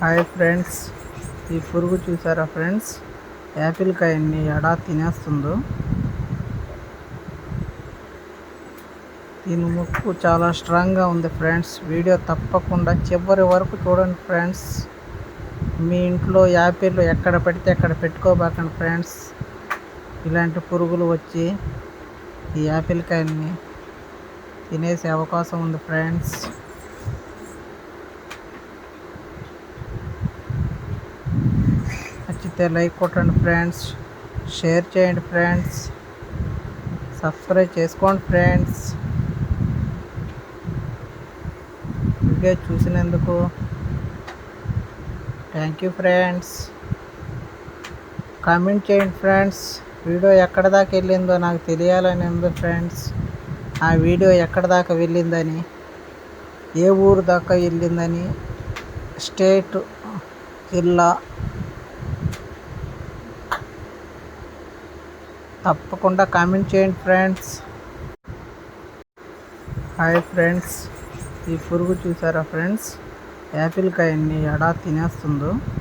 Hi friends, ఈ పురుగు చూసారా ఫ్రెండ్స్? యాపిల్ కాయన్ని ఎలా తినేస్తుందో. దీని ముక్కు చాలా స్ట్రాంగ్గా ఉంది ఫ్రెండ్స్. వీడియో తప్పకుండా చివరి వరకు చూడండి ఫ్రెండ్స్. మీ ఇంట్లో యాపిల్ ఎక్కడ పెడితే అక్కడ పెట్టుకోబాకండి ఫ్రెండ్స్. ఇలాంటి పురుగులు వచ్చి ఈ యాపిల్ కాయల్ని తినేసే అవకాశం ఉంది ఫ్రెండ్స్. నచ్చితే లైక్ కొట్టండి ఫ్రెండ్స్, షేర్ చేయండి ఫ్రెండ్స్, సబ్స్క్రైబ్ చేసుకోండి ఫ్రెండ్స్. వీడియో చూసినందుకు థ్యాంక్ యూ ఫ్రెండ్స్. కామెంట్ చేయండి ఫ్రెండ్స్. వీడియో ఎక్కడ దాకా వెళ్ళిందో నాకు తెలియాలని ఉంది ఫ్రెండ్స్. ఆ వీడియో ఎక్కడ దాకా వెళ్ళిందని, ఏ ఊరు దాకా వెళ్ళిందని, స్టేట్, జిల్లా తప్పకుండా కామెంట్ చేయండి ఫ్రెండ్స్. హాయ్ ఫ్రెండ్స్, ఈ పురుగు చూసారా ఫ్రెండ్స్? యాపిల్ కాయన్ని ఎలా తినేస్తుందో.